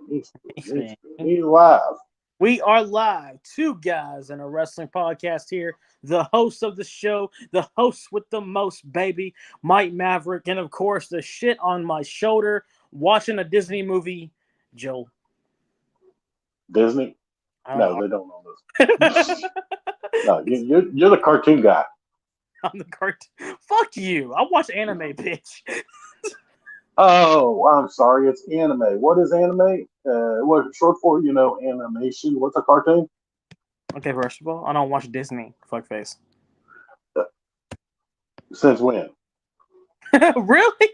He's live. We are live, two guys in a wrestling podcast here. The host of the show, the host with the most, baby, Mike Maverick, and of course, the shit on my shoulder, watching a Disney movie, Joel. Disney? No, they don't own this. No, you're the cartoon guy. I'm the cartoon. Fuck you. I watch anime, bitch. Oh, I'm sorry. It's anime. What is anime? What's it short for? Animation. What's a cartoon? Okay, first of all, I don't watch Disney. Fuckface. Since when? Really?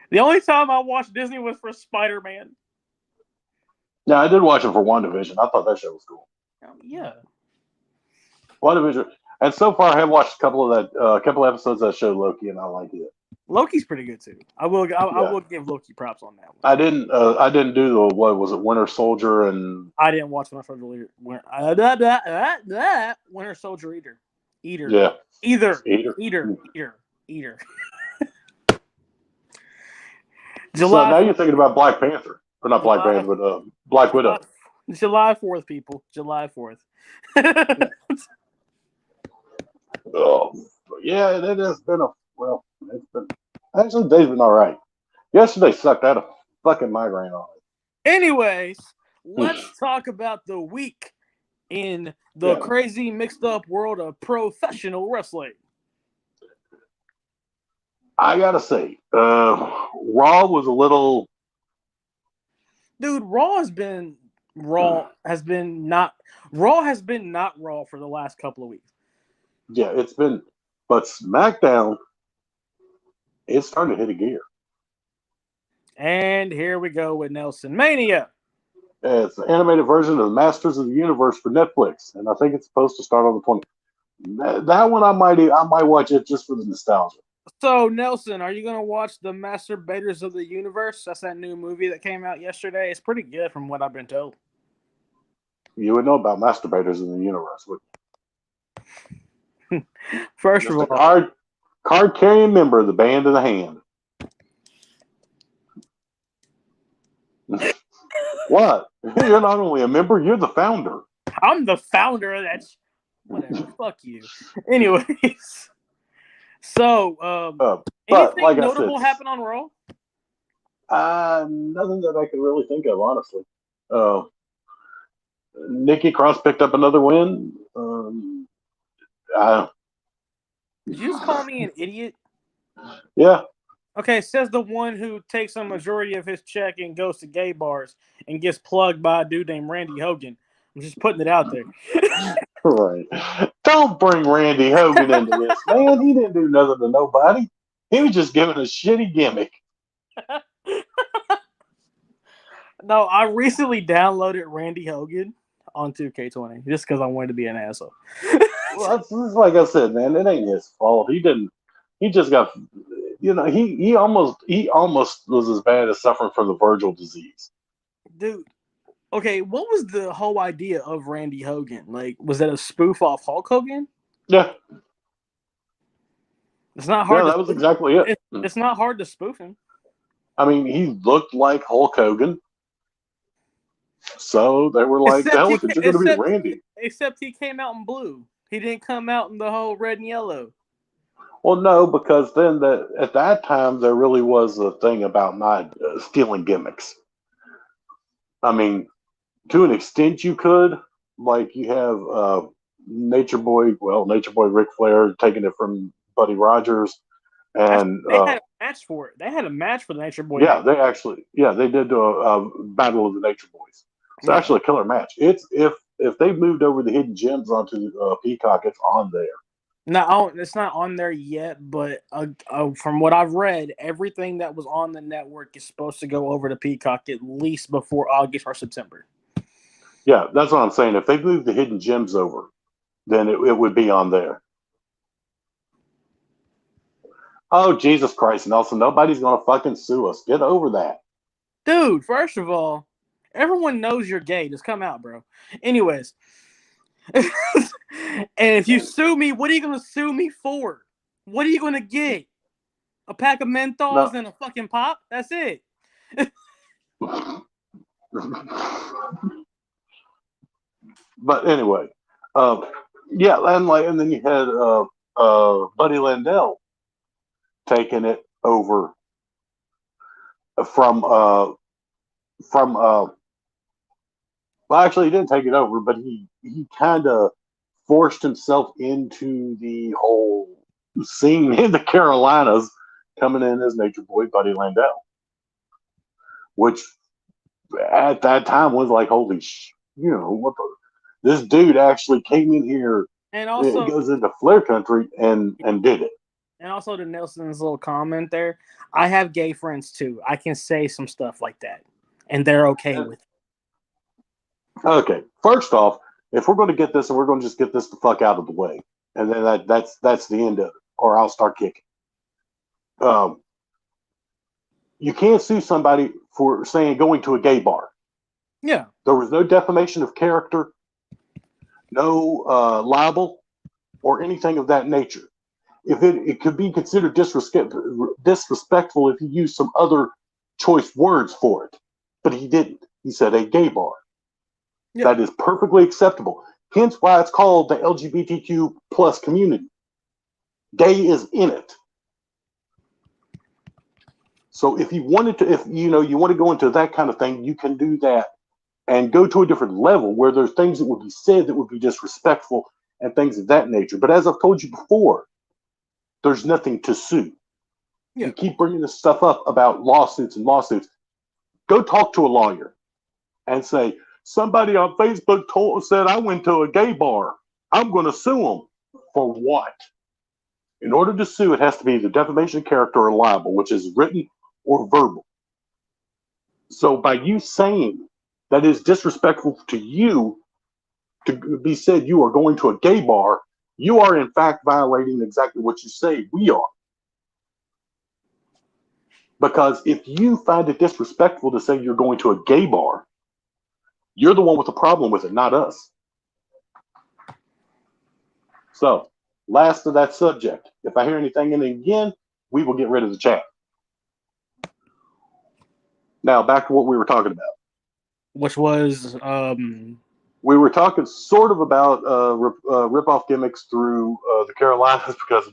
The only time I watched Disney was for Spider-Man. Yeah, I did watch it for WandaVision. I thought that show was cool. Yeah. WandaVision. And so far, I have watched a couple of episodes of that show, Loki, and I like it. Loki's pretty good too. I will give Loki props on that one. I didn't do the what was it, Winter Soldier, and I didn't watch Winter Soldier. Winter Soldier Eater. Yeah. Eater. So now you're thinking about Black Panther, or not Black Panther, but Black Widow. July 4th, people. July 4th. Oh, yeah, it has been actually, the day's been all right. Yesterday sucked. I had a fucking migraine on it. Anyways, let's talk about the week in the crazy mixed up world of professional wrestling. I gotta say, Raw was a little. Dude, Raw has been not Raw for the last couple of weeks. Yeah, it's been, but SmackDown, it's starting to hit a gear. And here we go with Nelson Mania. It's an animated version of the Masters of the Universe for Netflix, and I think it's supposed to start on the 20th. That one I might watch it just for the nostalgia. So Nelson, are you gonna watch the Masturbators of the Universe? That's that new movie that came out yesterday. It's pretty good from what I've been told. You would know about Masturbators in the Universe, would you? First Just of all, card carrying member of the Band of the Hand. What? You're not only a member, you're the founder. I'm the founder of that. Whatever. Fuck you. Anyways, so anything like notable happened on Raw? Nothing that I can really think of, honestly. Nikki Cross picked up another win. Did you just call me an idiot? Yeah. Okay, says the one who takes a majority of his check and goes to gay bars and gets plugged by a dude named Randy Hogan. I'm just putting it out there. Right. Don't bring Randy Hogan into this, man. He didn't do nothing to nobody. He was just giving a shitty gimmick. No, I recently downloaded Randy Hogan on 2K20 just because I wanted to be an asshole. Well, that's like I said, man. It ain't his fault. He didn't. He just got. He almost was as bad as suffering from the Virgil disease. Dude, okay, what was the whole idea of Randy Hogan? Like, was that a spoof off Hulk Hogan? Yeah. It's not hard. Yeah, that was exactly it. It's not hard to spoof him. I mean, he looked like Hulk Hogan. So they were like, hell with it, you're going to be Randy. Except he came out in blue. He didn't come out in the whole red and yellow. Well, no, because then at that time, there really was a thing about not stealing gimmicks. I mean, to an extent you could. Like, you have Nature Boy Ric Flair taking it from Buddy Rogers. And they had a match for it. They had a match for the Nature Boy. Yeah, they did do a Battle of the Nature Boys. It's actually a killer match. It's if they moved over the Hidden Gems onto Peacock, it's on there. No, it's not on there yet, but from what I've read, everything that was on the network is supposed to go over to Peacock at least before August or September. Yeah, that's what I'm saying. If they moved the Hidden Gems over, then it would be on there. Oh, Jesus Christ, Nelson. Nobody's going to fucking sue us. Get over that. Dude, first of all, everyone knows you're gay. Just come out, bro. Anyways. And if you sue me, what are you going to sue me for? What are you going to get? A pack of Menthols and a fucking pop? That's it. But anyway, yeah, and then you had Buddy Landell taking it over from from well, actually, he didn't take it over, but he kind of forced himself into the whole scene in the Carolinas, coming in as Nature Boy Buddy Landell, which at that time was like, holy what the, this dude actually came in here. And It also goes into Flair country and did it. And also to Nelson's little comment there, I have gay friends too. I can say some stuff like that, and they're okay with it. Okay, first off, if we're going to get this, and we're going to just get this the fuck out of the way, and then that's the end of it, or I'll start kicking. You can't sue somebody for saying going to a gay bar. Yeah, there was no defamation of character, no libel, or anything of that nature. If it could be considered disrespectful if he used some other choice words for it, but he didn't. He said a gay bar. Yeah. That is perfectly acceptable. Hence why it's called the LGBTQ plus community. Gay is in it. So if you wanted to, if you want to go into that kind of thing, you can do that and go to a different level where there's things that would be said that would be disrespectful and things of that nature. But as I've told you before, there's nothing to sue. Yeah. You keep bringing this stuff up about lawsuits and lawsuits. Go talk to a lawyer and say, somebody on Facebook said I went to a gay bar. I'm going to sue them. For what? In order to sue, it has to be either defamation of character or libel, which is written or verbal. So by you saying that is disrespectful to you to be said you are going to a gay bar, you are in fact violating exactly what you say we are. Because if you find it disrespectful to say you're going to a gay bar, you're the one with the problem with it, not us. So, last of that subject. If I hear anything in it again, we will get rid of the chat. Now, back to what we were talking about. Which was... We were talking sort of about rip-off gimmicks through the Carolinas because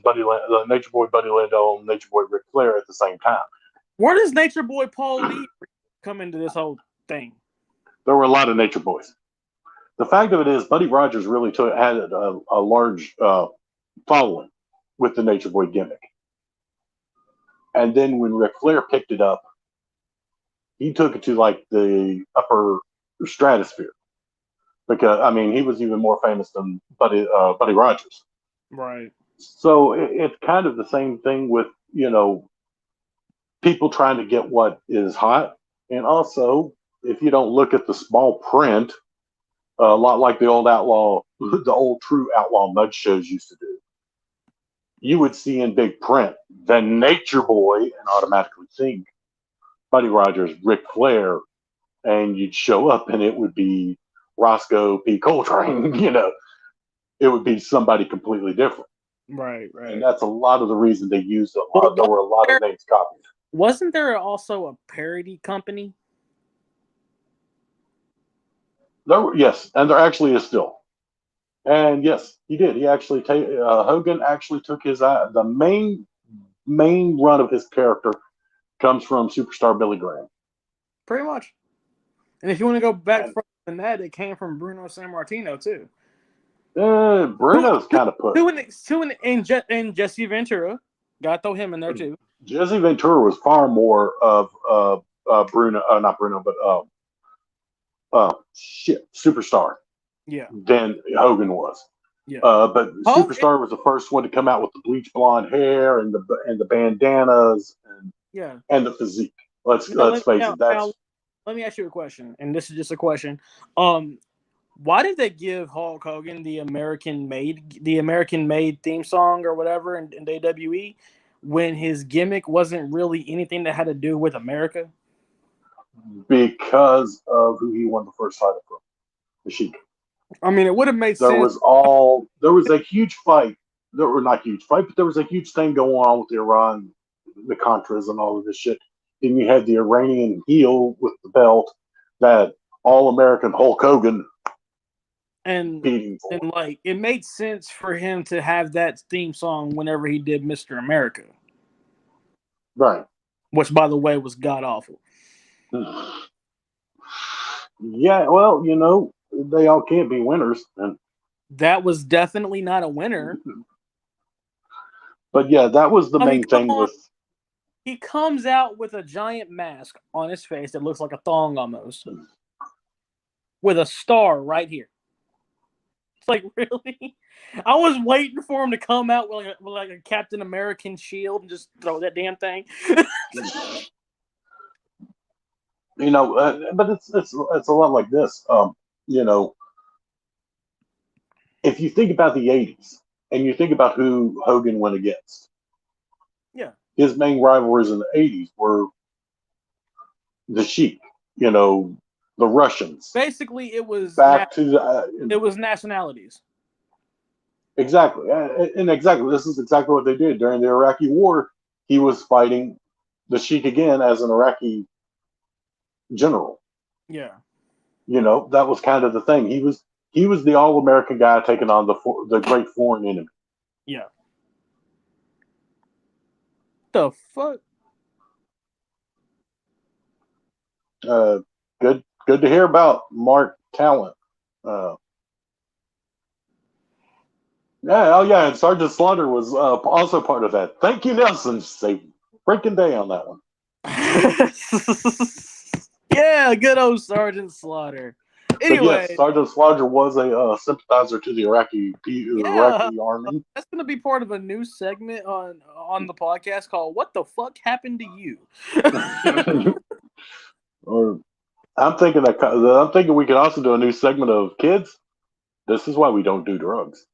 Nature Boy Buddy Landell and Nature Boy Ric Flair at the same time. Where does Nature Boy Paul Lee come into this whole thing? There were a lot of Nature Boys. The fact of it is, Buddy Rogers really had a large following with the Nature Boy gimmick. And then when Ric Flair picked it up, he took it to like the upper stratosphere. Because, I mean, he was even more famous than Buddy Rogers. Right. So it's kind of the same thing with, people trying to get what is hot. And also, if you don't look at the small print, a lot like the old true outlaw mud shows used to do, you would see in big print the Nature Boy and automatically think Buddy Rogers, Ric Flair, and you'd show up and it would be Roscoe P. Coltrane, it would be somebody completely different. Right. And that's a lot of the reason they used a lot. There were a lot of names copied. Wasn't there also a parody company? Yes, and there actually is still. And yes, he did. He actually Hogan actually took the main run of his character comes from Superstar Billy Graham. Pretty much. And if you want to go back further than that, it came from Bruno Sammartino too. Bruno's kind of put. And Jesse Ventura. Got to throw him in there too. Jesse Ventura was far more of Bruno, not Bruno, but Superstar. Yeah. Than Hogan was. Yeah. But Superstar was the first one to come out with the bleach blonde hair and the bandanas and the physique. Let's face it. Let me ask you a question, and this is just a question. Why did they give Hulk Hogan the American Made theme song or whatever in WWE when his gimmick wasn't really anything that had to do with America? Because of who he won the first title from, the Sheik. I mean, it would have made sense. There was a huge fight. Not huge fight, but there was a huge thing going on with Iran, the Contras, and all of this shit then you had the Iranian heel with the belt that All-American Hulk Hogan And beating for. like it made sense for him to have that theme song whenever he did Mr. America. Right. Which, by the way, was god awful. Yeah, well, they all can't be winners. And that was definitely not a winner. But yeah, that was the main thing with. He comes out with a giant mask on his face that looks like a thong almost, with a star right here. It's like, really? I was waiting for him to come out with like a Captain American shield and just throw that damn thing. But it's a lot like this. If you think about the '80s and you think about who Hogan went against, yeah, his main rivalries in the '80s were the Sheik, the Russians. Basically, it was it was nationalities. Exactly, and exactly this is exactly what they did during the Iraqi War. He was fighting the Sheik again as an Iraqi general. Yeah, that was kind of the thing. He was the All-American guy taking on the great foreign enemy. Yeah. The fuck? Good to hear about Mark Talent. Yeah, and Sergeant Slaughter was also part of that. Thank you, Nelson. Saved freaking day on that one. Yeah, good old Sergeant Slaughter. Anyway, yes, Sergeant Slaughter was a sympathizer to the Iraqi army. That's going to be part of a new segment on the podcast called "What the Fuck Happened to You." Or I'm thinking we could also do a new segment of kids. This is why we don't do drugs.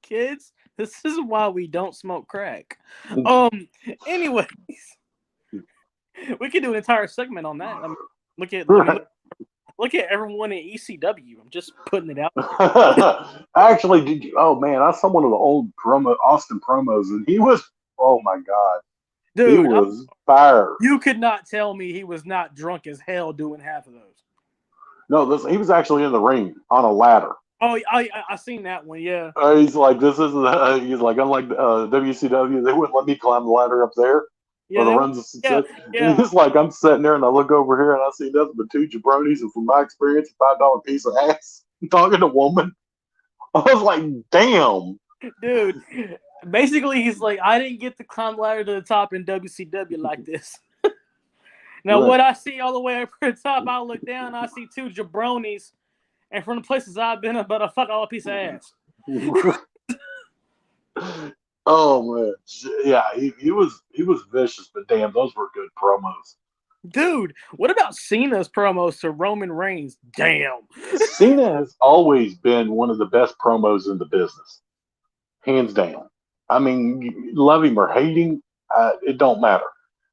Kids, this is why we don't smoke crack. Anyways, we could do an entire segment on that. I mean, look at everyone in ECW. I'm just putting it out. Actually, did you? Oh man, I saw one of the old Austin promos, and he was. Oh my god, dude, he was fire. You could not tell me he was not drunk as hell doing half of those. No, he was actually in the ring on a ladder. Oh, I seen that one. Yeah. He's like, this isn't. He's like, unlike WCW, they wouldn't let me climb the ladder up there. Yeah, the runs of success. Yeah. He's like, I'm sitting there and I look over here and I see nothing but two jabronis, and from my experience, a $5 piece of ass. I'm talking to a woman. I was like, damn. Dude, basically, he's like, I didn't get to climb the ladder to the top in WCW like this. Now, right. What I see all the way up to the top, I look down, I see two jabronis, and from the places I've been, about a $5 piece of ass. Oh man, yeah, he was vicious, but damn, those were good promos. Dude, what about Cena's promos to Roman Reigns? Damn. Cena has always been one of the best promos in the business, hands down. I mean, love him or hate him, it don't matter.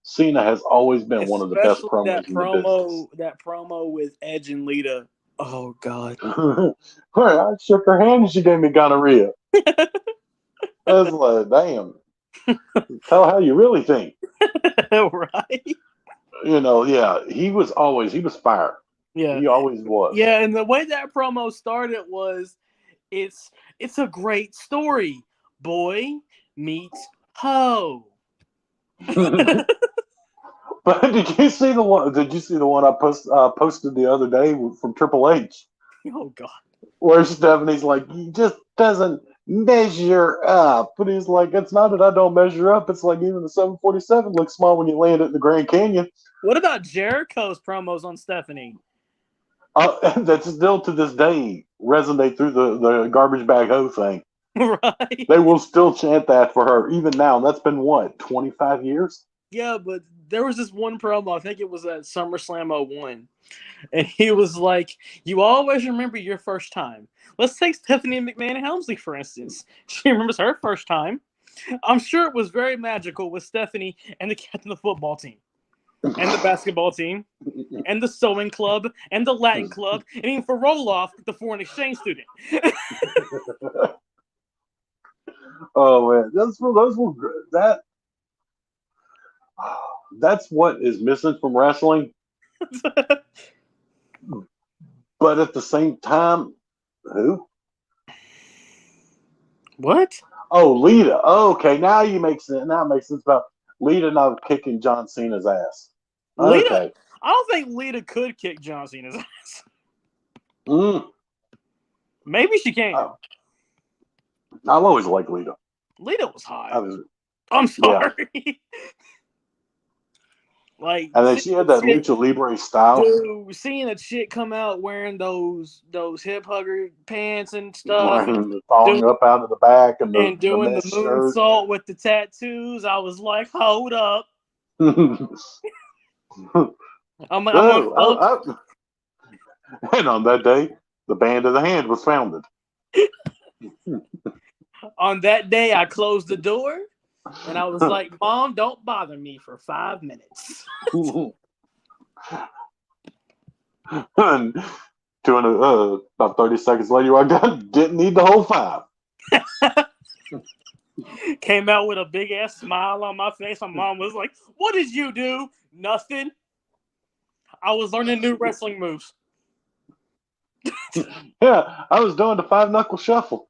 Cena has always been one of the best promos in the business. That promo with Edge and Lita. Oh God. I shook her hand and she gave me gonorrhea. I was like, damn. Tell how you really think. Right. Yeah, he was fire. Yeah. He always was. Yeah, and the way that promo started was it's a great story. Boy meets hoe. But did you see the one I posted the other day from Triple H? Oh God. Where Stephanie's like, he just doesn't measure up. But he's like, it's not that I don't measure up. It's like even the 747 looks small when you land it in the Grand Canyon. What about Jericho's promos on Stephanie? That's still to this day resonate through the garbage bag hoe thing. Right. They will still chant that for her even now. That's been what, 25 years? Yeah, but there was this one promo, I think it was at SummerSlam 01. And he was like, you always remember your first time. Let's take Stephanie McMahon Helmsley, for instance. She remembers her first time. I'm sure it was very magical with Stephanie and the captain of the football team. And the basketball team. And the sewing club. And the Latin club. And even for Roloff, the foreign exchange student. Oh, man. Those were that. That's what is missing from wrestling. But at the same time, who? What? Oh, Lita. Oh, okay, now you make sense. Now it makes sense about Lita not kicking John Cena's ass. Lita? Okay. I don't think Lita could kick John Cena's ass. Mm. Maybe she can. I've always liked Lita. Lita was hot. I'm sorry. Yeah. Like, and then she had that lucha libre style. Dude, seeing a chick come out wearing those hip hugger pants and stuff, Falling up out of the back and doing the moonsault with the tattoos, I was like, hold up. I'm and on that day, the Band of the Hand was founded. On that day, I closed the door and I was like, Mom, don't bother me for 5 minutes. And about 30 seconds later, I didn't need the whole 5. Came out with a big ass smile on my face. My mom was like, "What did you do?" Nothing. I was learning new wrestling moves. Yeah, I was doing the 5-knuckle shuffle.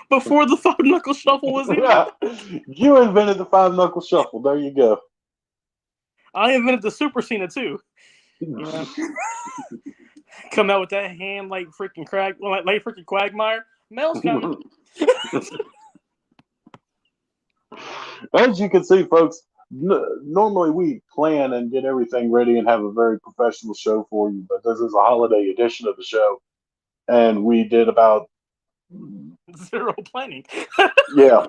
Before the 5-knuckle shuffle was even. Yeah, you invented the 5-knuckle shuffle. There you go. I invented the Super Cena too. Yeah. Come out with that hand like freaking freaking Quagmire. Mel's coming. As you can see, folks, normally we plan and get everything ready and have a very professional show for you, but this is a holiday edition of the show, and we did about zero planning. Yeah.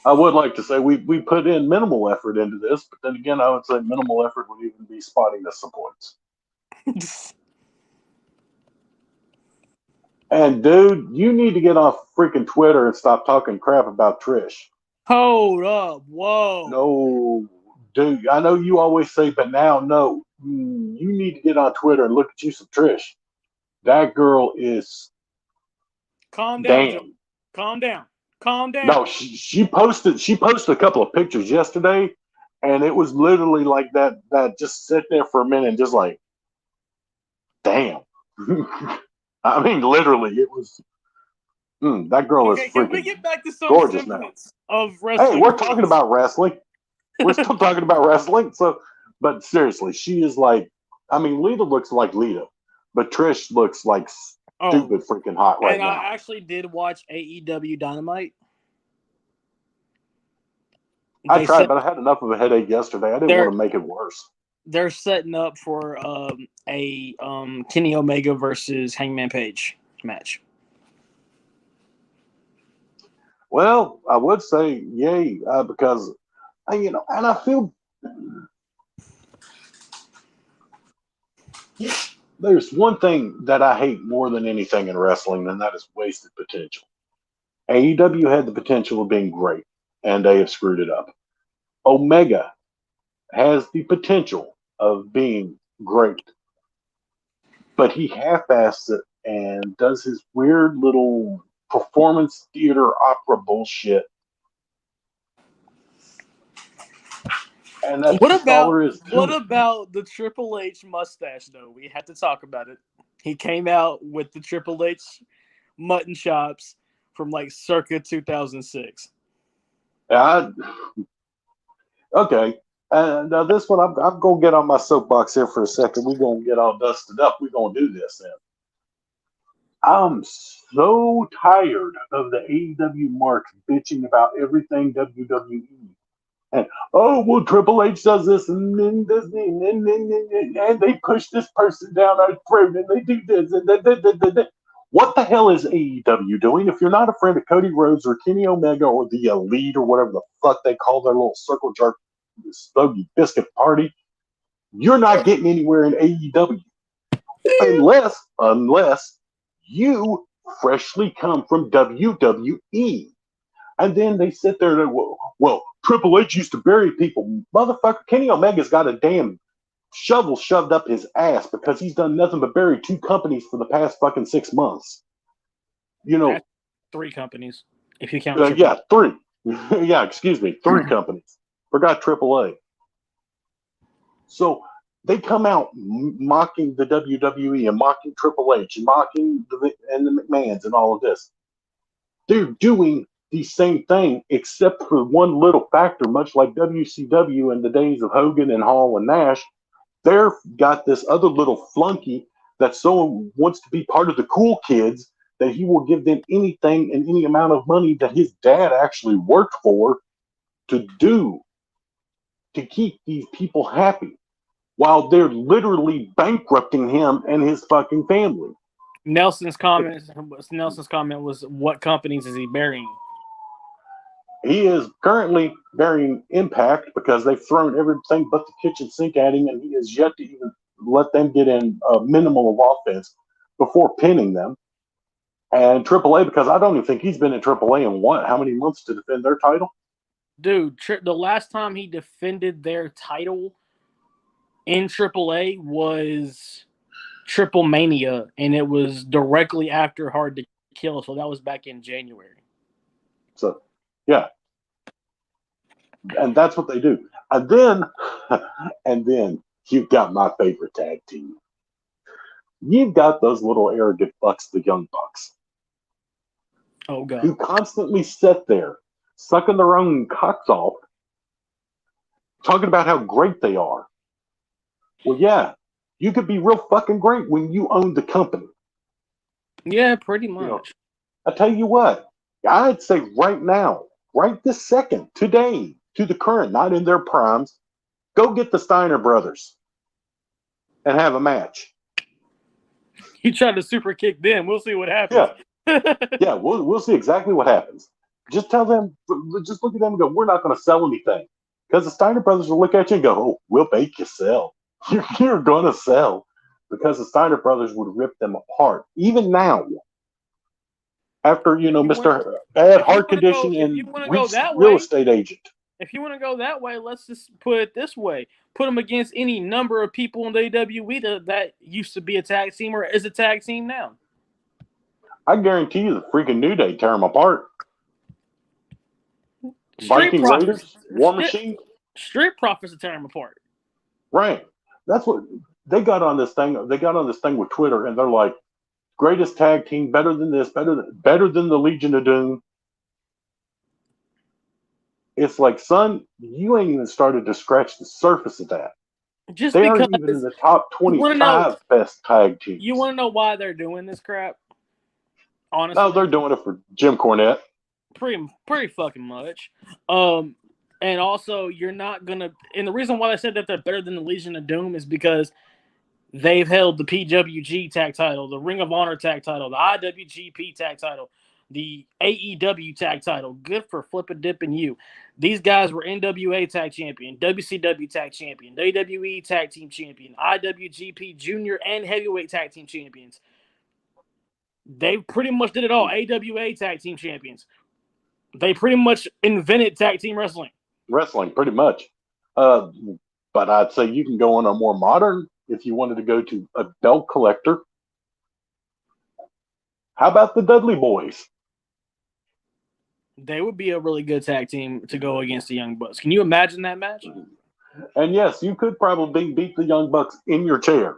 I would like to say we put in minimal effort into this, but then again, I would say minimal effort would even be spotting the some points. And dude, you need to get off freaking Twitter and stop talking crap about Trish. Hold up. Whoa. No, dude, I know you always say, but now, no. You need to get on Twitter and look at you some Trish. That girl is... Calm down, Joe. Calm down. Calm down. No, she posted a couple of pictures yesterday, and it was literally like that just sit there for a minute and just like, damn. I mean, literally, it was... that girl is freaking can we get back to some gorgeous now. Of wrestling? Hey, we're talking about wrestling. We're still talking about wrestling. So, but seriously, she is like, I mean, Lita looks like Lita, but Trish looks like stupid freaking hot right now. I actually did watch AEW Dynamite. I tried, but I had enough of a headache yesterday. I didn't want to make it worse. They're setting up for a Kenny Omega versus Hangman Page match. Well, I would say yay, because and I feel there's one thing that I hate more than anything in wrestling, and that is wasted potential. AEW had the potential of being great, and they have screwed it up. Omega has the potential of being great, but he half-asses it and does his weird little performance theater opera bullshit. And that's what about the Triple H mustache though? We have to talk about it. He came out with the Triple H mutton chops from like circa 2006. Okay. Now this one, I'm going to get on my soapbox here for a second. We're going to get all dusted up. We're going to do this then. I'm so tired of the AEW marks bitching about everything WWE. And, well, Triple H does this and they push this person down our throat and they do this. What the hell is AEW doing? If you're not a friend of Cody Rhodes or Kenny Omega or the Elite or whatever the fuck they call their little circle jerk stogie biscuit party, you're not getting anywhere in AEW. Unless you freshly come from WWE. And then they sit there and, well, Triple H used to bury people. Motherfucker, Kenny Omega's got a damn shovel shoved up his ass because he's done nothing but bury 2 companies for the past fucking 6 months. That's 3 companies, if you count. 3. Yeah, excuse me, 3 companies. Forgot AAA. So they come out mocking the WWE and mocking Triple H and mocking the McMahons and all of this. They're doing the same thing, except for one little factor, much like WCW in the days of Hogan and Hall and Nash. They've got this other little flunky that so wants to be part of the cool kids that he will give them anything and any amount of money that his dad actually worked for to do to keep these people happy while they're literally bankrupting him and his fucking family. Nelson's comment was, "What companies is he burying?" He is currently burying Impact because they've thrown everything but the kitchen sink at him, and he has yet to even let them get in a minimal of offense before pinning them. And AAA, because I don't even think he's been in AAA in how many months to defend their title? Dude, the last time he defended their title in AAA was Triple Mania, and it was directly after Hard to Kill, so that was back in January. So, yeah. And that's what they do. And then you've got my favorite tag team. You've got those little arrogant fucks, the Young Bucks. Oh, God. Who constantly sit there, sucking their own cocks off, talking about how great they are. Well, yeah, you could be real fucking great when you own the company. Yeah, pretty much. You know, I tell you what, I'd say right now, right this second, today, to the current, not in their primes, go get the Steiner brothers and have a match. You try to super kick them. We'll see what happens. Yeah, we'll see exactly what happens. Just tell them, just look at them and go, we're not going to sell anything. Because the Steiner brothers will look at you and go, oh, we'll make you sell. You're going to sell. Because the Steiner brothers would rip them apart. Even now, after, Mr. Bad Heart Condition and real estate agent. If you want to go that way, let's just put it this way. Put them against any number of people in the WWE that used to be a tag team or is a tag team now. I guarantee you the freaking New Day tear them apart. Viking Raiders, War Machine. Street Profits to tear them apart. Right. That's what they got on this thing. They got on this thing with Twitter, and they're like, greatest tag team, better than this, better than the Legion of Doom. It's like, son, you ain't even started to scratch the surface of that. Just they because aren't even in the top 25 best tag teams. You want to know why they're doing this crap? Honestly, no, they're doing it for Jim Cornette. Pretty fucking much. And also, you're not gonna. And the reason why I said that they're better than the Legion of Doom is because they've held the PWG tag title, the Ring of Honor tag title, the IWGP tag title, the AEW tag title. Good for flipping dipping you. These guys were NWA tag champion, WCW tag champion, WWE tag team champion, IWGP junior and heavyweight tag team champions. They pretty much did it all. AWA tag team champions. They pretty much invented tag team wrestling. Wrestling, pretty much. But I'd say you can go on a more modern, if you wanted to go to a belt collector. How about the Dudley Boys? They would be a really good tag team to go against the Young Bucks. Can you imagine that match? And yes, you could probably beat the Young Bucks in your chair.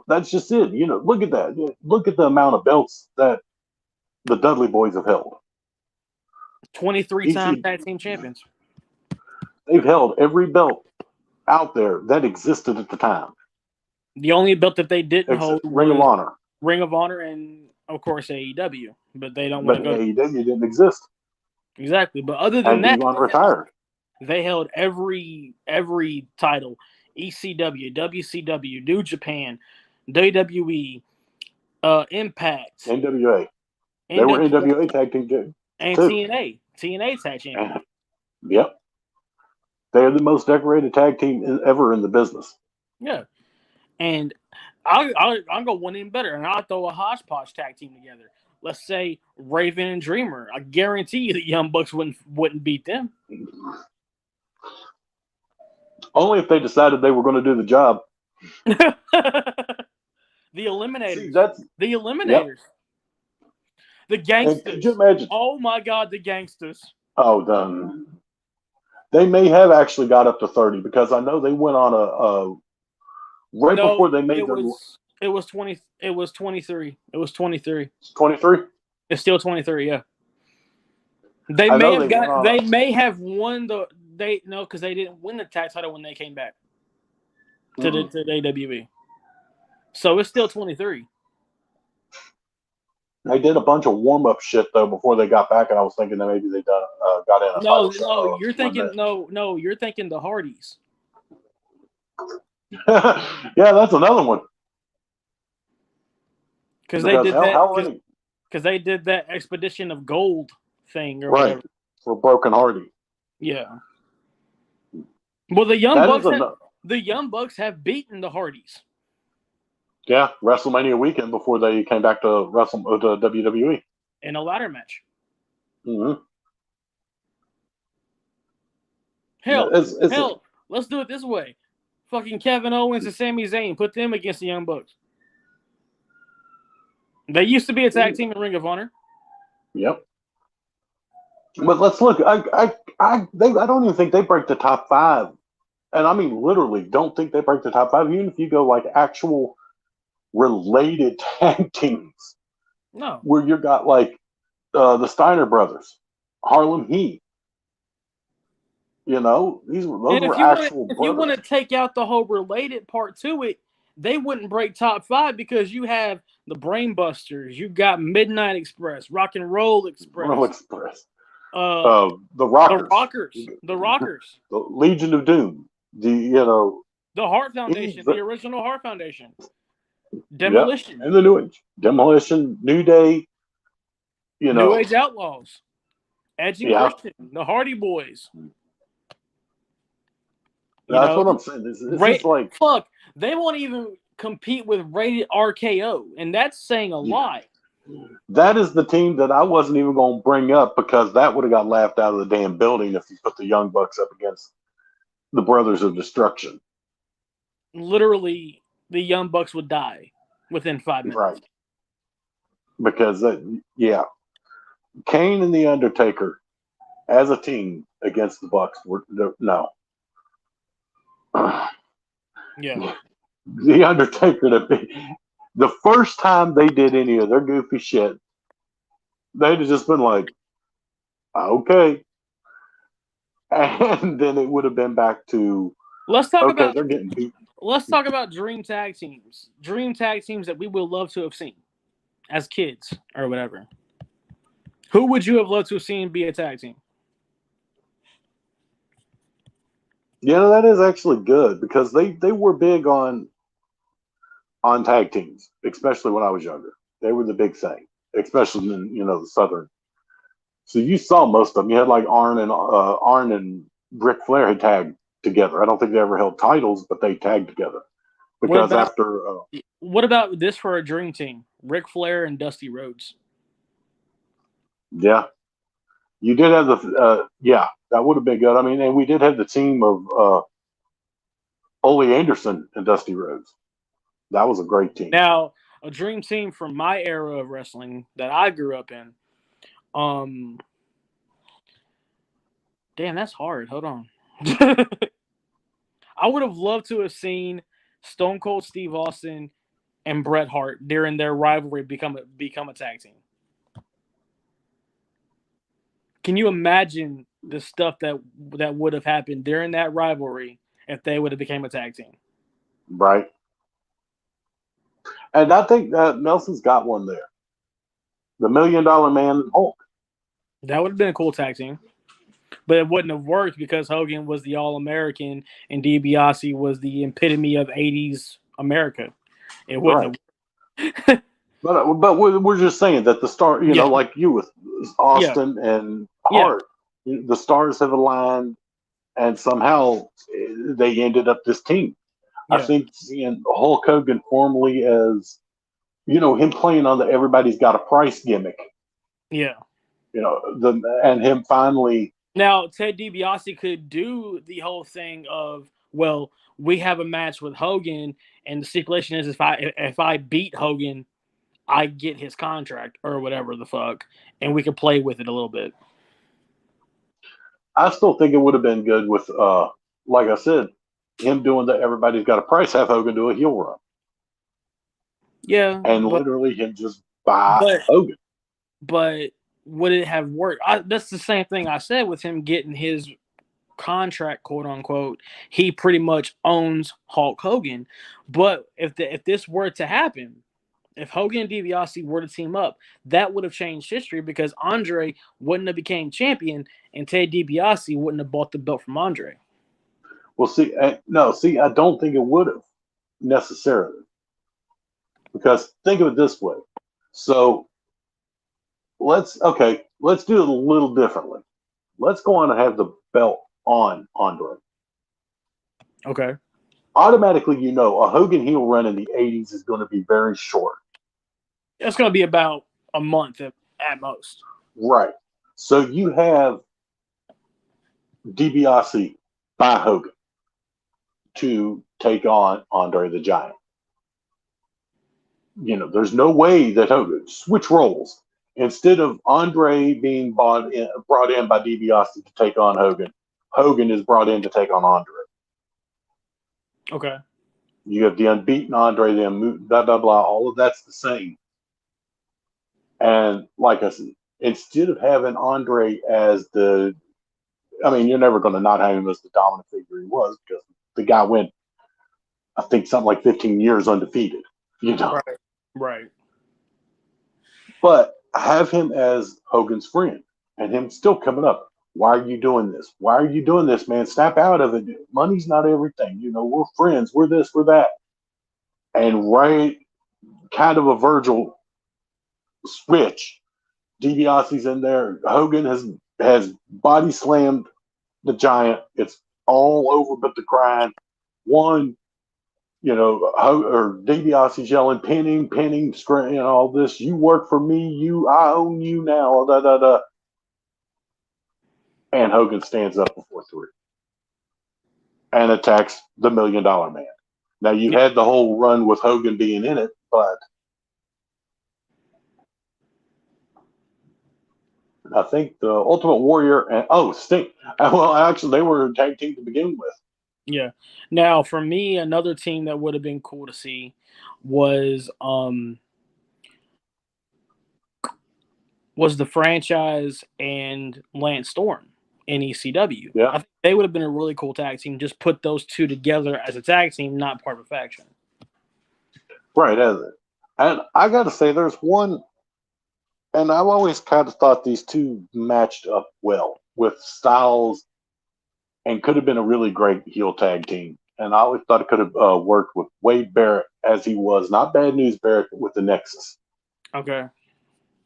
That's just it. Look at that. Look at the amount of belts that the Dudley Boys have held. 23-time tag team champions. They've held every belt out there that existed at the time. The only belt that they didn't hold was Ring of Honor. Ring of Honor and, of course, AEW. But they don't want to go. AEW didn't exist. Exactly. But other than that, retired. They held every title. ECW, WCW, New Japan, WWE, Impact. NWA. They were NWA tag team too. And TNA tag champion. Yep. They are the most decorated tag team ever in the business. Yeah. And I'll go one even better, and I'll throw a hodgepodge tag team together. Let's say Raven and Dreamer. I guarantee you the Young Bucks wouldn't beat them. Only if they decided they were going to do the job. The Eliminators. See, the Eliminators. Yep. The Gangsters. Could you imagine? Oh my God, the Gangsters. Oh, done. They may have actually got up to 30 because I know they went on a right No, before they made it their was 20. It was 23. It was 23. 23. It's still 23. Yeah. They I may know have they went got. on. They may have won the. They no, because they didn't win the tag title when they came back to the AWE. So it's still 23. They did a bunch of warm up shit though before they got back, and I was thinking that maybe they got in a No, title shot. no, you're thinking no, you're thinking the Hardys. Yeah, that's another one. Because they did that. how many? Because they did that Expedition of Gold thing or Right whatever. for Broken Hardy. Yeah. Well, the Young That Bucks. is The Young Bucks have beaten the Hardys. Yeah, WrestleMania weekend before they came back to to WWE In a ladder match. Mm-hmm. Hell, let's do it this way. Fucking Kevin Owens and Sami Zayn, put them against the Young Bucks. They used to be a tag team in Ring of Honor. Yep. But let's look. I don't even think they break the top 5, and I mean literally don't think they break the top 5. Even if you go like actual related tag teams, no, where you got like the Steiner brothers, Harlem Heat. You know, those were actual brothers. If you want to take out the whole related part to it, they wouldn't break top 5 because you have the Brainbusters, you got Midnight Express, Rock and Roll Express, the Rockers, the Legion of Doom, the Heart Foundation, the original Heart Foundation, Demolition, and the New Age, Demolition, New Day, New Age Outlaws, Edge and Christian, the Hardy Boys. That's what I'm saying. This is like fuck. They won't even compete with Rated RKO, and that's saying a lot. That is the team that I wasn't even going to bring up because that would have got laughed out of the damn building if you put the Young Bucks up against the Brothers of Destruction. Literally, the Young Bucks would die within 5 minutes. Right. Because, Kane and The Undertaker as a team against the Bucks were no. Yeah. The Undertaker the first time they did any of their goofy shit, they'd have just been like, okay. And then it would have been back to let's talk about they're getting beat. Let's talk about dream tag teams. Dream tag teams that we would love to have seen as kids or whatever. Who would you have loved to have seen be a tag team? Yeah, that is actually good because they were big on tag teams, especially when I was younger. They were the big thing, especially in the Southern. So you saw most of them. You had like Arn and Ric Flair had tagged together. I don't think they ever held titles, but they tagged together because what about this for a dream team? Ric Flair and Dusty Rhodes. Yeah, you did have that would have been good. I mean, and we did have the team of Ole Anderson and Dusty Rhodes. That was a great team. Now, a dream team from my era of wrestling that I grew up in. Damn, that's hard. Hold on. I would have loved to have seen Stone Cold Steve Austin and Bret Hart during their rivalry become a tag team. Can you imagine the stuff that would have happened during that rivalry if they would have became a tag team? Right. And I think Nelson's got one there. The $1 Million Man and Hulk. That would have been a cool tag team. But it wouldn't have worked because Hogan was the All-American and DiBiase was the epitome of 80s America. It wouldn't have worked. But we're just saying that the star, like you with Austin and Hart, the stars have aligned and somehow they ended up this team. I think seeing Hulk Hogan formerly as, him playing on the everybody's got a price gimmick. Yeah. And him finally. Now, Ted DiBiase could do the whole thing of, well, we have a match with Hogan, and the stipulation is if I beat Hogan, I get his contract or whatever the fuck, and we could play with it a little bit. I still think it would have been good with, like I said, him doing the everybody's got a price, have Hogan do a heel run, Yeah, and literally him just buy but Hogan. but would it have worked? That's the same thing I said with him getting his contract, quote unquote. He pretty much owns Hulk Hogan. But if this were to happen, if Hogan and DiBiase were to team up, that would have changed history because Andre wouldn't have became champion and Ted DiBiase wouldn't have bought the belt from Andre. Well, see, no, see, I don't think it would have necessarily, because think of it this way. So let's do it a little differently. Let's go on and have the belt on Andre. Okay. Automatically, you know, a Hogan heel run in the '80s is going to be very short. It's going to be about a month at most. Right. So you have DiBiase by Hogan to take on Andre the Giant. You know, there's no way that Hogan switch roles. Instead of Andre being brought in by DiBiase to take on Hogan, Hogan is brought in to take on Andre. Okay. You have the unbeaten Andre, the blah blah blah. All of that's the same. And like I said, instead of having Andre as the, I mean, you're never going to not have him as the dominant figure he was, because the guy went, I think, something like 15 years undefeated. You know. Right. Right. But have him as Hogan's friend and him still coming up. Why are you doing this? Why are you doing this, man? Snap out of it. Money's not everything. You know, we're friends. We're this, we're that. And right, kind of a Virgil switch. DiBiase's in there. Hogan has body slammed the Giant. It's all over but the crying. One, you know, or DiBiase's yelling, pinning, screaming, all this. You work for me. I own you now. Da da da. And Hogan stands up before three and attacks the $1 Million Man. Now you had the whole run with Hogan being in it, but I think the Ultimate Warrior and Sting. Well, actually, they were a tag team to begin with. Yeah. Now, for me, another team that would have been cool to see was the franchise and Lance Storm in ECW. Yeah. I think they would have been a really cool tag team. Just put those two together as a tag team, not part of a faction. Right, and I got to say, there's one, and I've always kind of thought these two matched up well with styles and could have been a really great heel tag team. And I always thought it could have worked with Wade Barrett as he was, not Bad News Barrett, with the Nexus. Okay.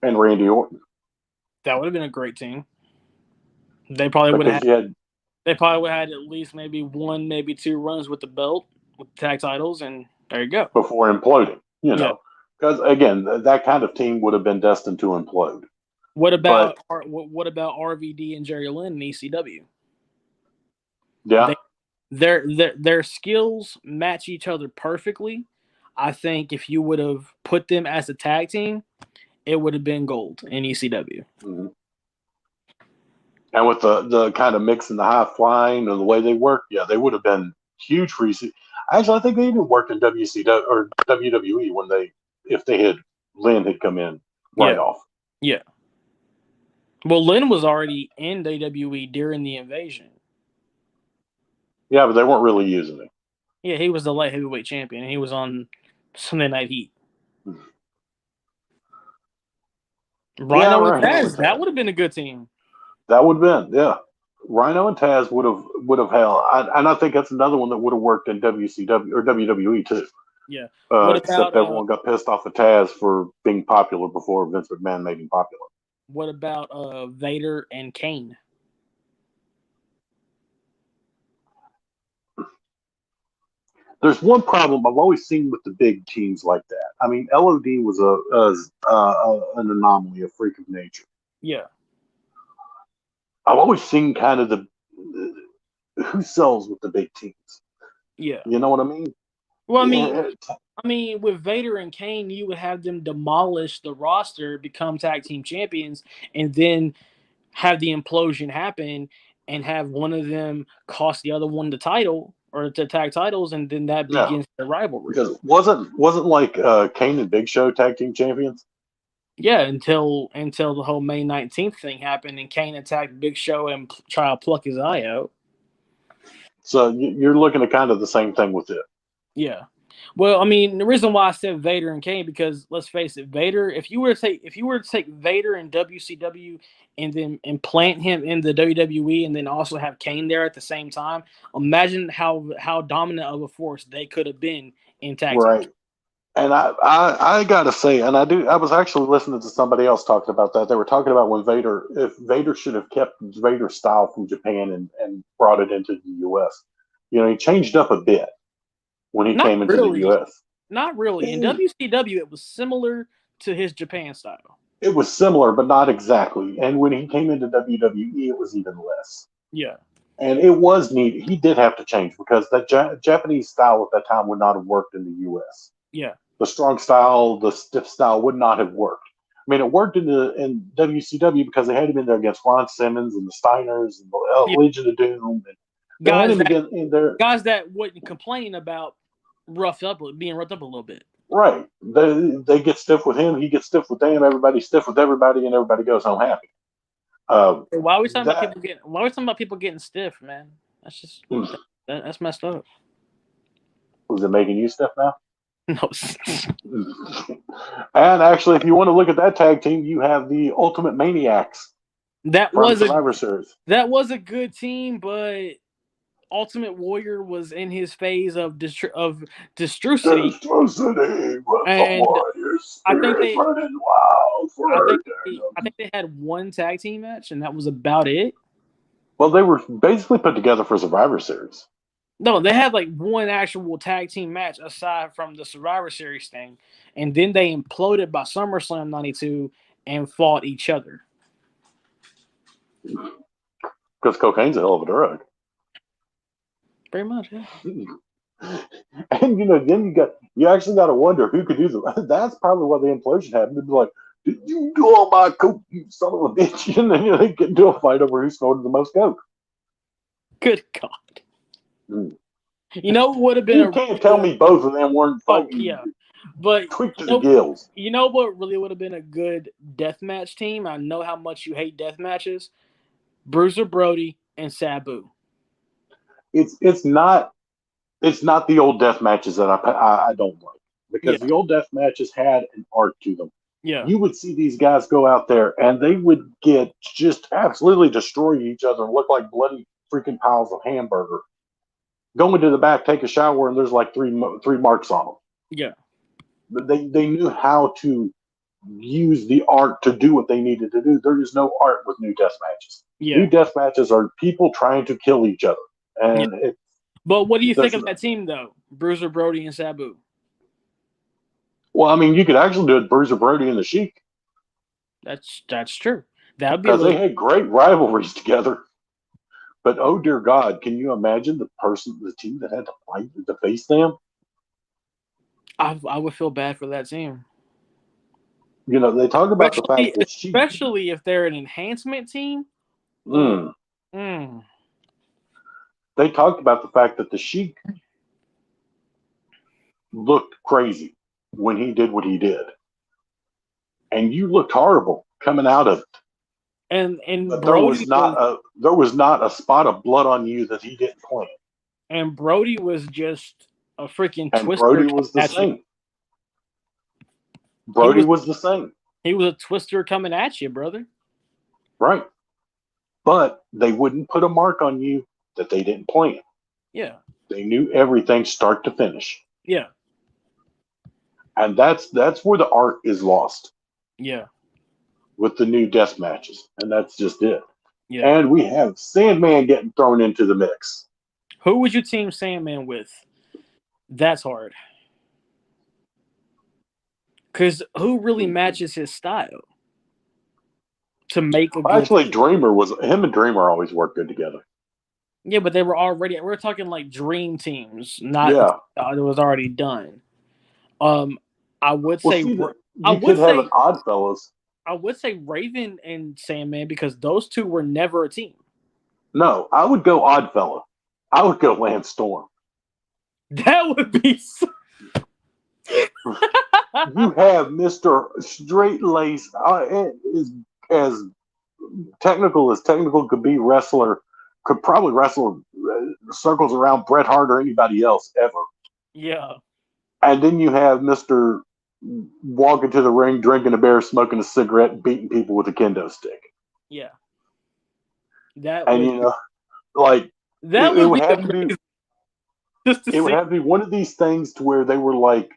And Randy Orton. That would have been a great team. They probably would have had. They probably would have had at least maybe one, maybe two runs with the belt, with the tag titles, and there you go. Before imploding, you know, because again, that kind of team would have been destined to implode. What about RVD and Jerry Lynn in ECW? Yeah, their skills match each other perfectly. I think if you would have put them as a tag team, it would have been gold in ECW. Mm-hmm. And with the kind of mix and the high flying and the way they work, yeah, they would have been huge for ECW. Actually, I think they even worked in WCW or WWE if Lynn had come in off. Yeah. Well, Lynn was already in WWE during the invasion. Yeah, but they weren't really using him. Yeah, he was the light heavyweight champion, and he was on Sunday Night Heat. Rhino and Taz, that would have been a good team. That would have been, yeah. Rhino and Taz would have held, and I think that's another one that would have worked in WCW or WWE too. Yeah. Except everyone got pissed off at Taz for being popular before Vince McMahon made him popular. What about Vader and Kane? There's one problem I've always seen with the big teams like that. I mean, LOD was an anomaly, a freak of nature. Yeah. I've always seen kind of the who sells with the big teams. Yeah. You know what I mean? Well, I mean, with Vader and Kane, you would have them demolish the roster, become tag team champions, and then have the implosion happen. and have one of them cost the other one the title or the tag titles, and then that Yeah, begins the rivalry. because wasn't like Kane and Big Show tag team champions? Yeah, until the whole May 19th thing happened and Kane attacked Big Show and try to pluck his eye out. So you're looking at kind of the same thing with it. Yeah. Well, I mean, the reason why I said Vader and Kane, because let's face it, Vader, if you were to take Vader in WCW and then implant him in the WWE and then also have Kane there at the same time, imagine how dominant of a force they could have been in tag team. Right. And I gotta say, and I was actually listening to somebody else talking about that. They were talking about if Vader should have kept Vader's style from Japan and brought it into the US. He changed up a bit when he came into the US. Not really. In WCW, it was similar to his Japan style. It was similar, but not exactly. And when he came into WWE, it was even less. Yeah. And it was neat. He did have to change because that Japanese style at that time would not have worked in the US. Yeah. The strong style, the stiff style would not have worked. I mean, it worked in WCW because they had him in there against Ron Simmons and the Steiners and the Legion of Doom. And guys that wouldn't complain about being roughed up a little bit. Right. They get stiff with him. He gets stiff with them. Everybody's stiff with everybody, and everybody goes home happy. Why are we talking about people getting stiff, man? That's just that's messed up. Was it making you stiff now? No. And actually, if you want to look at that tag team, you have the Ultimate Maniacs. That was Survivor Series. That was a good team, but Ultimate Warrior was in his phase of destrucity. And I think they had one tag team match, and that was about it. Well, they were basically put together for Survivor Series. No, they had like one actual tag team match aside from the Survivor Series thing, and then they imploded by SummerSlam '92 and fought each other. Because cocaine's a hell of a drug. Very much, yeah. And then you actually got to wonder who could do the. That's probably why the implosion happened. It'd be like, did you do all my coke, you son of a bitch? And then they get into a fight over who snorted the most coke. Good God. You know what would have been? You can't tell me both of them weren't fucking. Yeah, but tweaked to the gills. You know what really would have been a good deathmatch team? I know how much you hate death matches. Bruiser Brody and Sabu. It's not the old death matches that I don't like, because the old death matches had an art to them. Yeah, you would see these guys go out there and they would get just absolutely destroy each other and look like bloody freaking piles of hamburger. Go into the back, take a shower, and there's like three marks on them. Yeah, but they knew how to use the art to do what they needed to do. There is no art with new death matches. Yeah. New death matches are people trying to kill each other. And but what do you think of that team, though? Bruiser Brody and Sabu. Well, I mean, you could actually do it, Bruiser Brody and the Sheik. That's true. That would be because they had great rivalries together. But oh dear God, can you imagine the team that had to fight to face them? I would feel bad for that team. They talk about the fact that especially if they're an enhancement team. They talked about the fact that the Sheik looked crazy when he did what he did, and you looked horrible coming out of it. And but there was not a spot of blood on you that he didn't plant. And Brody was just a freaking and twister. Brody was the same. Brody was the same. He was a twister coming at you, brother. Right. But they wouldn't put a mark on you that they didn't plant. Yeah. They knew everything start to finish. Yeah. And that's where the art is lost. Yeah. With the new death matches. And that's just it. Yeah. And we have Sandman getting thrown into the mix. Who would you team Sandman with? That's hard. Because who really matches his style? To make a good actually, team? Him and Dreamer always work good together. Yeah, but they were already, we're talking like dream teams, not it was already done. I would say have an Oddfellas. I would say Raven and Sandman because those two were never a team. No, I would go Oddfella. I would go Lance Storm. That would be so... You have Mister Straight Lace, as technical as technical could be. Wrestler could probably wrestle circles around Bret Hart or anybody else ever. Yeah. And then you have Mister walking to the ring, drinking a beer, smoking a cigarette, and beating people with a kendo stick. Yeah. That And would like that it would would be have to be. amazing just to It would see. have to be one of these things to where they were like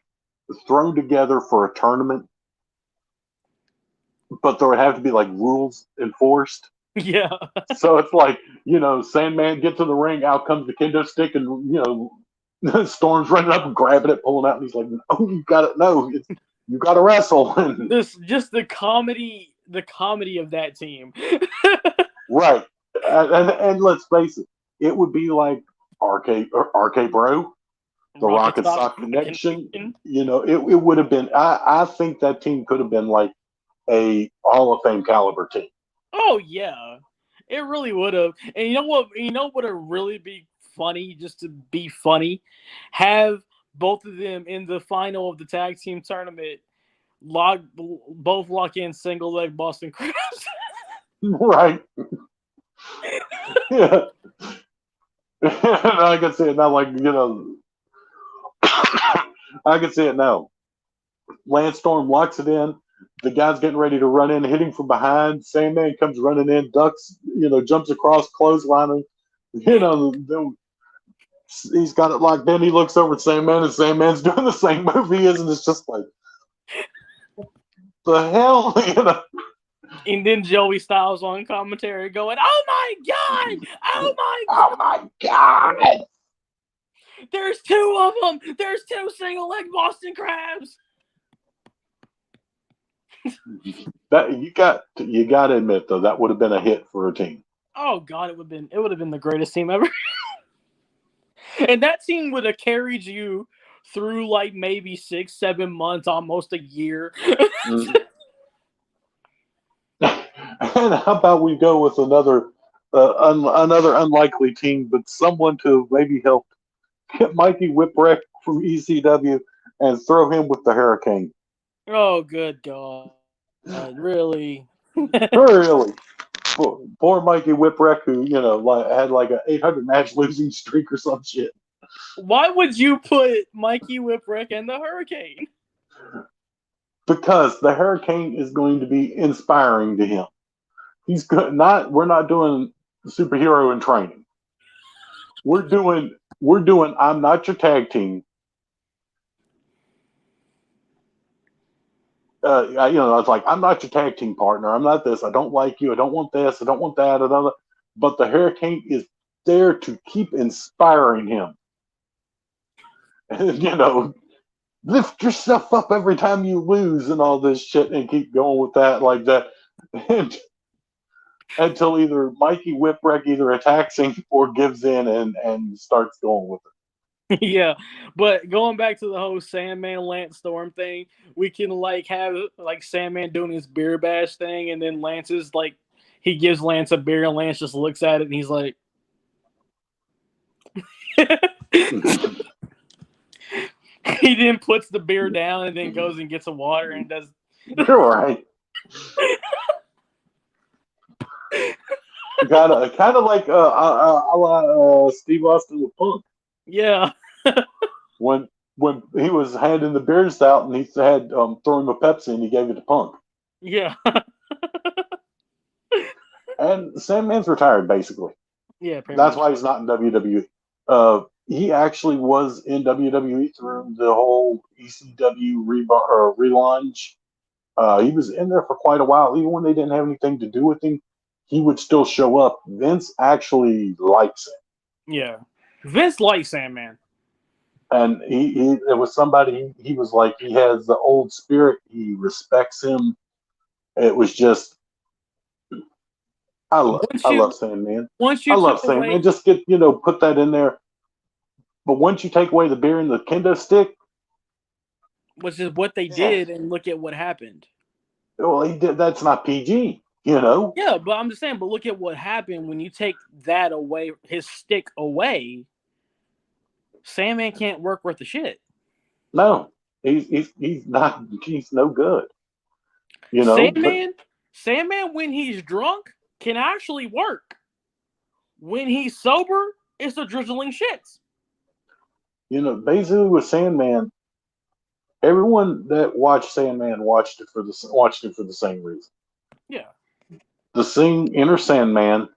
thrown together for a tournament, but there would have to be like rules enforced. Yeah. So it's like, Sandman gets to the ring, out comes the kendo stick, and Storm's running up and grabbing it, pulling out, and he's like, "No, you got it. No, you got to wrestle." This just the comedy of that team. Right, and let's face it, it would be like RK Bro, the Rocket Sock Connection. It would have been. I think that team could have been like a Hall of Fame caliber team. Oh yeah, it really would have. And you know what? You know what would really be funny, just to be funny, have both of them in the final of the tag team tournament. Both lock in single leg Boston Crabs. Right. Yeah. I can see it now, I can see it now. Lance Storm locks it in. The guy's getting ready to run in, hitting from behind. Sandman comes running in, ducks, jumps across, clotheslining. He's got it locked in. He looks over at Sandman, and Sandman's doing the same move he is, and it's just like, the hell, And then Joey Styles on commentary going, "Oh my god! Oh my god! Oh my god! There's two of them! There's two single leg Boston Crabs!" That you got to admit though, that would have been a hit for a team. Oh god, it would have been the greatest team ever. And that team would have carried you through like maybe 6-7 months, almost a year. Mm-hmm. And how about we go with another unlikely team, but someone to maybe help get Mikey Whipwreck from ECW and throw him with the Hurricane. Oh, good God. Really? Really? Poor Mikey Whipwreck, who, had like an 800 match losing streak or some shit. Why would you put Mikey Whipwreck and the Hurricane? Because the Hurricane is going to be inspiring to him. He's good. We're not doing superhero in training. We're doing I'm not your tag team. It's like, I'm not your tag team partner. I'm not this. I don't like you. I don't want this. I don't want that. But the Hurricane is there to keep inspiring him. And, lift yourself up every time you lose and all this shit, and keep going with that like that. And until either Mikey Whipwreck either attacks him or gives in and starts going with it. Yeah, but going back to the whole Sandman Lance Storm thing, we can have Sandman doing his beer bash thing, and then Lance's he gives Lance a beer, and Lance just looks at it, and he's like, he then puts the beer down, and then goes and gets a water and does. You're right. kind of like Steve Austin with Punk. Yeah. when he was handing the beers out, and he had throw him a Pepsi, and he gave it to Punk. Yeah. And Sandman's retired, basically. Yeah, that's why he's not in WWE. He actually was in WWE through the whole ECW relaunch. He was in there for quite a while. Even when they didn't have anything to do with him, he would still show up. Vince actually likes him. Yeah. Vince likes Sandman. And it was somebody, he was like, he has the old spirit. He respects him. It was just, I love Sandman. I love Sandman. Just put that in there. But once you take away the beer and the kendo stick, which is what they did, and look at what happened. Well, he did. That's not PG. You know? Yeah, but I'm just saying. But look at what happened when you take that away, his stick away. Sandman can't work worth the shit. No, he's not. He's no good. You know, but Sandman, when he's drunk, can actually work. When he's sober, it's a drizzling shits. basically with Sandman, everyone that watched Sandman watched it for the same reason. Yeah. The seeing Inner Sandman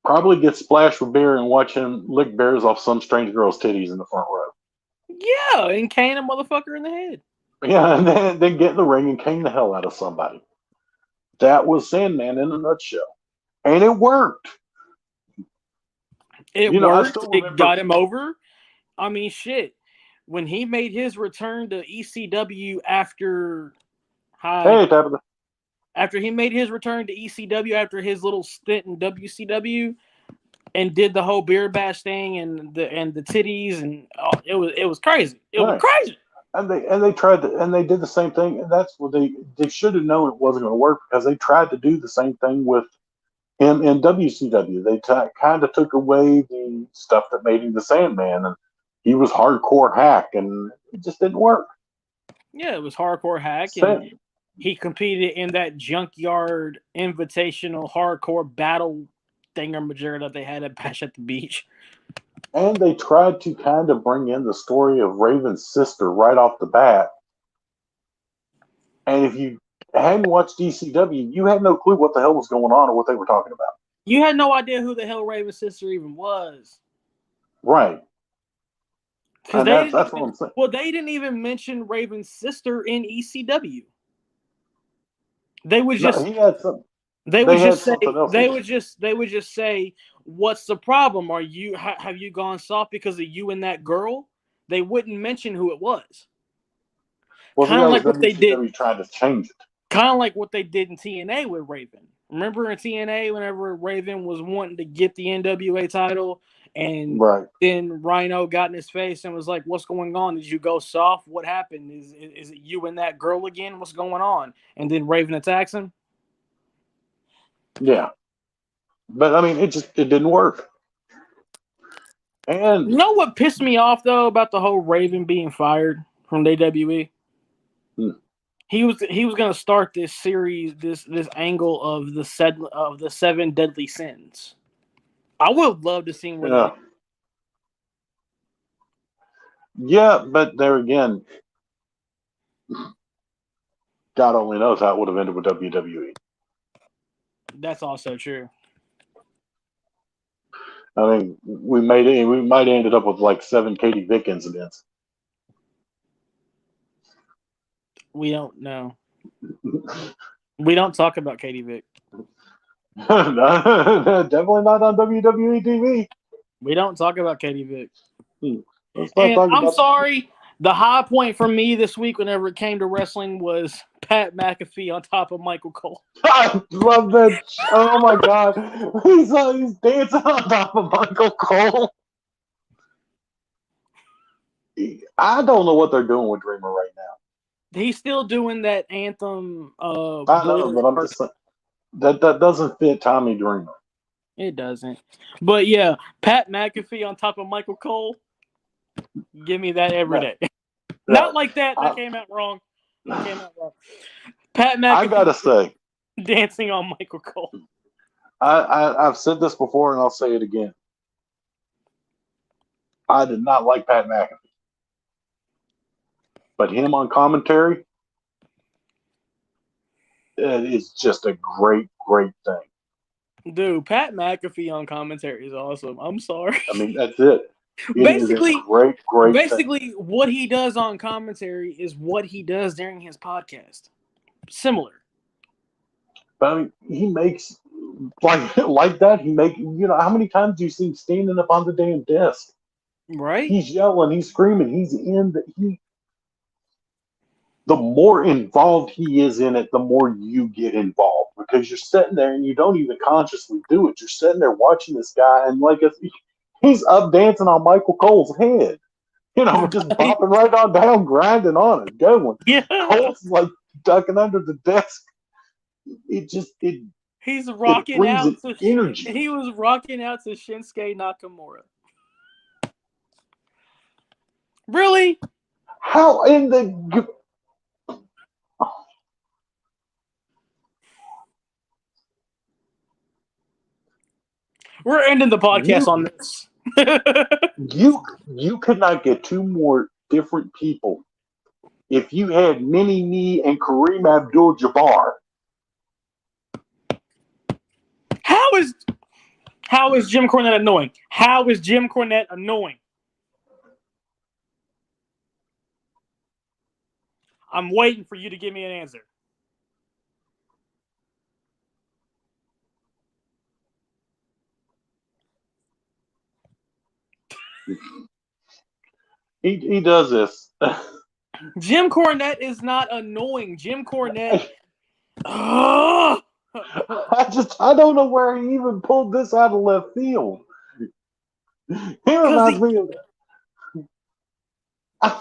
probably get splashed with beer and watch him lick bears off some strange girl's titties in the front row. Yeah, and cane a motherfucker in the head. Yeah, and then get in the ring and cane the hell out of somebody. That was Sandman in a nutshell. And it worked. It I worked. still It remember. got him over. I mean, shit. When he made his return to ECW Hey, Tabitha. after he made his return to ECW after his little stint in WCW and did the whole beer bash thing and the titties and it was crazy. It was Right. crazy. And they tried to, and they did the same thing, and that's what they should have known it wasn't going to work because they tried to do the same thing with him in WCW. They kind of took away the stuff that made him the Sandman, and he was hardcore hack, and it just didn't work. Yeah, it was hardcore hack, and he competed in that junkyard invitational hardcore battle thingamajigger that they had at Bash at the Beach. And they tried to kind of bring in the story of Raven's sister right off the bat. And if you hadn't watched ECW, you had no clue what the hell was going on or what they were talking about. You had no idea who the hell Raven's sister even was. Right. Because that's what I'm saying. Well, they didn't even mention Raven's sister in ECW. They would just he had some. They would just say something else. they would just say, "What's the problem? Have you gone soft because of you and that girl?" They wouldn't mention who it was. Well, kind of like what they did. Trying to change it. Kind of like what they did in TNA with Raven. Remember in TNA, whenever Raven was wanting to get the NWA title, and then Rhino got in his face and was like, "What's going on? Did you go soft? What happened? Is it you and that girl again? What's going on?" And then Raven attacks him. Yeah, but I mean, it didn't work. And you know what pissed me off though about the whole Raven being fired from WWE? He was going to start this series, this angle of the 7 deadly sins. I would love to see where that. Yeah, but there again, God only knows how it would have ended with WWE. That's also true. I mean, we might have ended up with like 7 Katie Vick incidents. We don't know. We don't talk about Katie Vick. Definitely not on WWE TV. We don't talk about Katie Vick. And I'm sorry. The high point for me this week, whenever it came to wrestling, was Pat McAfee on top of Michael Cole. I love that. Oh my God. He's dancing on top of Michael Cole. I don't know what they're doing with Dreamer right now. He's still doing that anthem. I know, but I'm just saying that doesn't fit Tommy Dreamer. It doesn't. But yeah, Pat McAfee on top of Michael Cole. Give me that every day. Not like that. That came out wrong. Pat McAfee. I gotta say, dancing on Michael Cole. I've said this before, and I'll say it again. I did not like Pat McAfee, but him on commentary, it is just a great thing. Dude, Pat McAfee on commentary is awesome. I'm sorry. I mean, that's it. Basically, great thing. What he does on commentary is what he does during his podcast. Similar. But I mean, he makes like that. He how many times do you see him standing up on the damn desk? Right. He's yelling, he's screaming, the more involved he is in it, the more you get involved because you're sitting there and you don't even consciously do it. You're sitting there watching this guy and he's up dancing on Michael Cole's head. Just bopping right on down, grinding on it, going. Yeah. Cole's like ducking under the desk. He's rocking brings out an to energy. he was rocking out to Shinsuke Nakamura. Really? How in the We're ending the podcast on this. you could not get two more different people if you had Mini Me and Kareem Abdul-Jabbar. How is Jim Cornette annoying? How is Jim Cornette annoying? I'm waiting for you to give me an answer. He does this. Jim Cornette is not annoying. Jim Cornette. I don't know where he even pulled this out of left field. He reminds me of.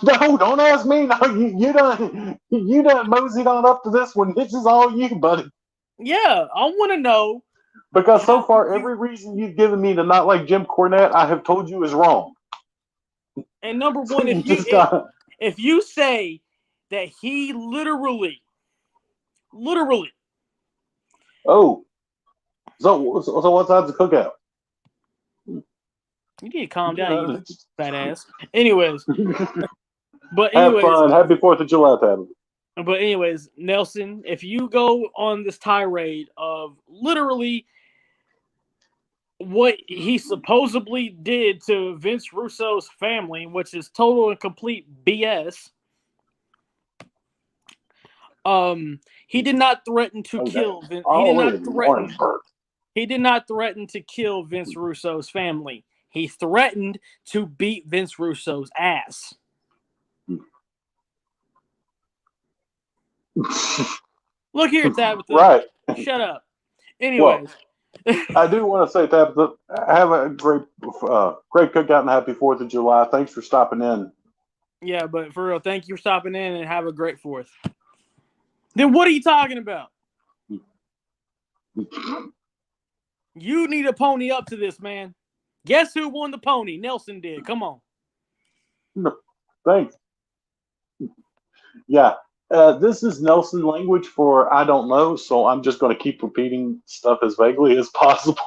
No, don't ask me. No, you done moseyed on up to this one. This is all you, buddy. Yeah, I want to know. Because so far, every reason you've given me to not like Jim Cornette, I have told you is wrong. And number one, if you say that he literally. Oh, so what side's the cookout? You need to calm down, you fat ass. Anyways, have fun. Happy 4th of July, Tabby. But anyways, Nelson, if you go on this tirade of literally what he supposedly did to Vince Russo's family, which is total and complete BS. He did not threaten to kill Vince. He did not threaten to kill Vince Russo's family. He threatened to beat Vince Russo's ass. Look here, Tabitha. Right. Shut up. Anyways. Well, I do want to say, Tabitha, have a great cookout and happy 4th of July. Thanks for stopping in. Yeah, but for real, thank you for stopping in and have a great 4th. Then what are you talking about? You need to pony up to this, man. Guess who won the pony? Nelson did. Come on. Thanks. Yeah. This is Nelson language for I don't know, so I'm just going to keep repeating stuff as vaguely as possible.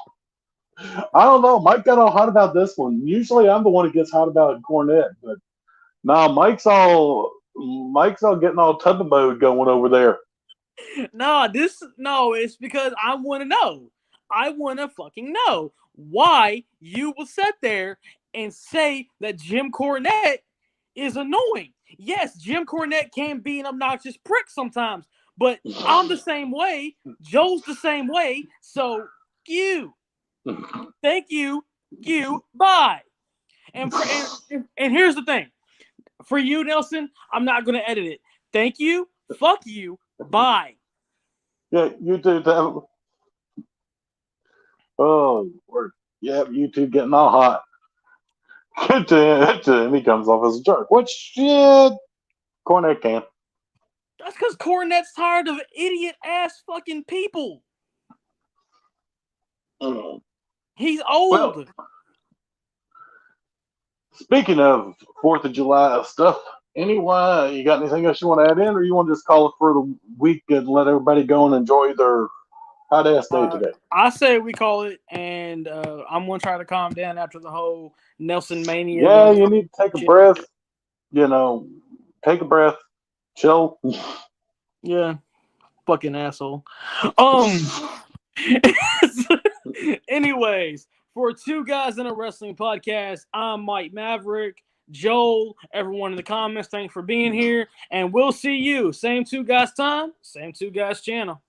I don't know. Mike got all hot about this one. Usually I'm the one who gets hot about Cornette, but now Mike's all getting all Tubba mode going over there. It's because I want to know. I want to fucking know why you will sit there and say that Jim Cornette is annoying. Yes, Jim Cornette can be an obnoxious prick sometimes, but I'm the same way. Joe's the same way. So thank you, bye. And here's the thing. For you, Nelson, I'm not going to edit it. Thank you, fuck you, bye. Yeah, you do that. Oh, Lord. Yeah, you two getting all hot. To him, he comes off as a jerk. What shit? Cornette can. That's because Cornette's tired of idiot-ass fucking people. He's old. Well, speaking of 4th of July stuff, anyway, you got anything else you want to add in, or you want to just call it for the week and let everybody go and enjoy their hot-ass day today? I say we call it, and I'm going to try to calm down after the whole Nelson Mania. Yeah, you need to take a breath. Take a breath. Chill. Yeah. Fucking asshole. Anyways, for Two Guys in a Wrestling Podcast, I'm Mike Maverick, Joel, everyone in the comments, thanks for being here, and we'll see you. Same Two Guys time, same Two Guys channel.